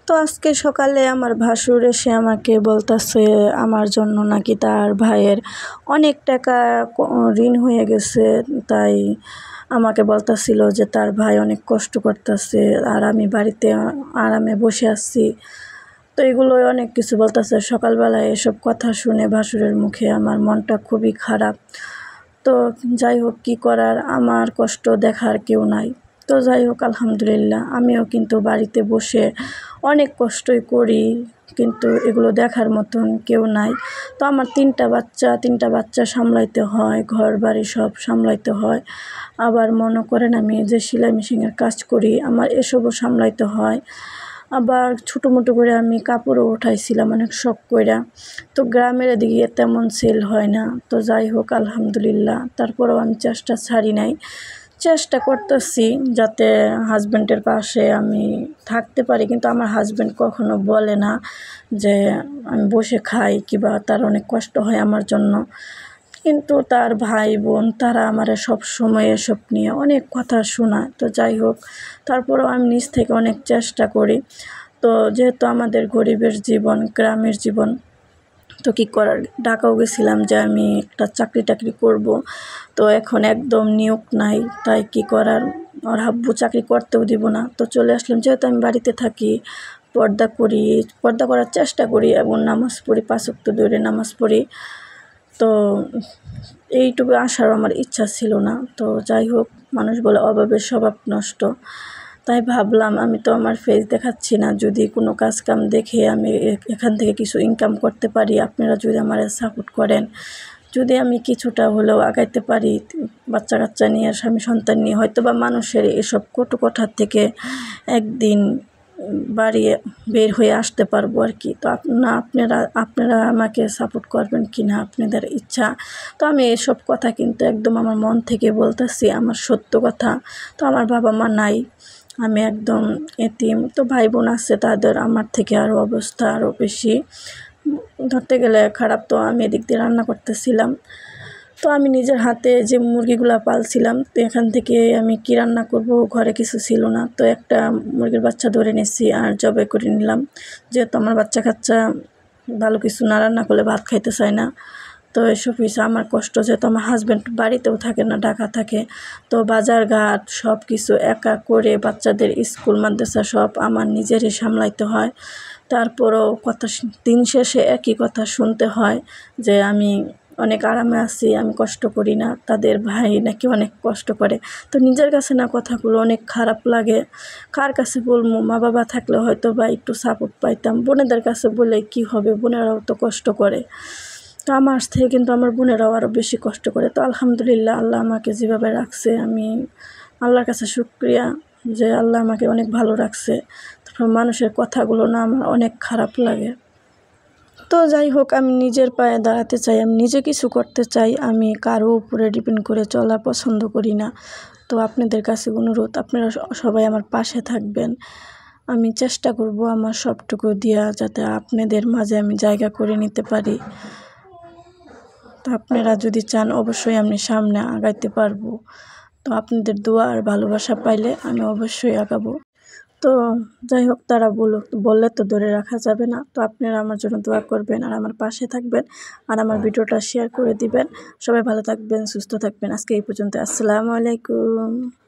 তো আজকে সকালে আমার ভাসুর এসে আমাকে বলতেছে আমার জন্য নাকি তার ভাইয়ের অনেক টাকা ঋণ হয়ে গেছে, তাই আমাকে বলতেছিল যে তার ভাই অনেক কষ্ট করতেছে আর আমি বাড়িতে আরামে বসে আছি। তো এগুলোই অনেক কিছু বলতেছে। সকালবেলায় এসব কথা শুনে ভাসুরের মুখে আমার মনটা খুবই খারাপ। তো যাই হোক, কী করার, আমার কষ্ট দেখার কেউ নাই। তো যাই হোক, আলহামদুলিল্লাহ আমিও কিন্তু বাড়িতে বসে অনেক কষ্টই করি, কিন্তু এগুলো দেখার মতন কেউ নাই। তো আমার তিনটা বাচ্চা সামলাইতে হয়, ঘর বাড়ি সব সামলাইতে হয়। আবার মনে করেন আমি যে সেলাই মেশিনের কাজ করি, আমার এসবও সামলাইতে হয়। আবার ছোটো মোটো করে আমি কাপড়ও উঠাইছিলাম অনেক শখ কইরা। তো গ্রামের এদিকে তেমন সেল হয় না। তো যাই হোক, আলহামদুলিল্লাহ তারপরেও আমি চেষ্টা ছাড়ি নাই। চেষ্টা করতেছি যাতে হাজব্যান্ডের পাশে আমি থাকতে পারি, কিন্তু আমার হাজব্যান্ড কখনো বলে না যে আমি বসে খাই কিংবা তার অনেক কষ্ট হয় আমার জন্য। কিন্তু তার ভাই বোন তারা আমার সব সময় এসব নিয়ে অনেক কথা শোনায়। তো যাই হোক, তারপরেও আমি নিজ থেকে অনেক চেষ্টা করি। তো যেহেতু আমাদের গরিবের জীবন, গ্রামের জীবন, তো কী করার, ঢাকাও গেছিলাম যে আমি একটা চাকরি টাকরি করব। তো এখন একদম নিয়োগ নাই, তাই কী করার, আর হাব্বু চাকরি করতেও দিব না। তো চলে আসলাম। যেহেতু আমি বাড়িতে থাকি, পর্দা করার চেষ্টা করি এবং নামাজ পড়ি, 5 ওয়াক্ত ধরে নামাজ পড়ি। তো এইটুকু আসার আমার ইচ্ছা ছিল না। তো যাই হোক, মানুষ বলে অভাবের স্বভাব নষ্ট। তাই ভাবলাম আমি তো আমার ফেস দেখাচ্ছি না, যদি কোনো কাজ কাম দেখে আমি এখান থেকে কিছু ইনকাম করতে পারি, আপনারা যদি আমার সাপোর্ট করেন, যদি আমি কিছুটা হলেও আগাইতে পারি, বাচ্চা কাচ্চা নিয়ে, স্বামী সন্তান নিয়ে, হয়তো বা মানুষের এসব কটু কথার থেকে একদিন বের হয়ে আসতে পারবো আর কি। তো আপনারা আমাকে সাপোর্ট করবেন কি না, আপনাদের ইচ্ছা। তো আমি এসব কথা কিন্তু একদম আমার মন থেকে বলতেছি, আমার সত্য কথা। তো আমার বাবা মা নাই, আমি একদম এতিম। তো ভাই বোন আছে, তাদের আমার থেকে আরও অবস্থা আরও বেশি, ধরতে গেলে খারাপ। তো আমি এদিক দিয়ে রান্না করতেছিলাম। তো আমি নিজের হাতে যে মুরগিগুলো পালছিলাম, তো এখান থেকে আমি কী রান্না করব, ঘরে কিছু ছিল না। তো একটা মুরগির বাচ্চা ধরে নিয়েছি আর জবাই করে নিলাম। যেহেতু আমার বাচ্চা কাচ্চা ভালো কিছু না রান্না করলে ভাত খাইতে চায় না। তো এসব হয়েছে আমার কষ্ট, যেহেতু আমার হাজব্যান্ড বাড়িতেও থাকে না, ঢাকা থাকে। তো বাজার ঘাট সব কিছু একা করে, বাচ্চাদের স্কুল মাদ্রাসা সব আমার নিজেরই সামলাইতে হয়। তারপরেও দিন শেষে একই কথা শুনতে হয় যে আমি অনেক আরামে আছি, আমি কষ্ট করি না, তাদের ভাই নাকি অনেক কষ্ট করে। তো নিজের কাছে না কথাগুলো অনেক খারাপ লাগে। কার কাছে বলবো? মা বাবা থাকলে হয়তো বা একটু সাপোর্ট পাইতাম। বোনেদের কাছে বলে কি হবে, বোনেরাও তো কষ্ট করে। তো আমার থেকে কিন্তু আমার বোনেরাও আরও বেশি কষ্ট করে। তো আলহামদুলিল্লাহ, আল্লাহ আমাকে যেভাবে রাখছে, আমি আল্লাহর কাছে শুকরিয়া যে আল্লাহ আমাকে অনেক ভালো রাখছে। তারপর মানুষের কথাগুলো না আমার অনেক খারাপ লাগে। তো যাই হোক, আমি নিজের পায়ে দাঁড়াতে চাই, আমি নিজে কিছু করতে চাই। আমি কারো উপরে ডিপেন্ড করে চলা পছন্দ করি না। তো আপনাদের কাছে অনুরোধ, আপনারা সবাই আমার পাশে থাকবেন। আমি চেষ্টা করব আমার সবটুকু দিয়া যাতে আপনাদের মাঝে আমি জায়গা করে নিতে পারি। তো আপনারা যদি চান, অবশ্যই আমি সামনে আগাইতে পারবো। তো আপনাদের দোয়া আর ভালোবাসা পাইলে আমি অবশ্যই আগাবো। তো যাই হোক, তারা বললে তো ধরে রাখা যাবে না। তো আপনারা আমার জন্য দোয়া করবেন আর আমার পাশে থাকবেন আর আমার ভিডিওটা শেয়ার করে দিবেন। সবাই ভালো থাকবেন, সুস্থ থাকবেন। আজকে এই পর্যন্ত। আসসালামু আলাইকুম।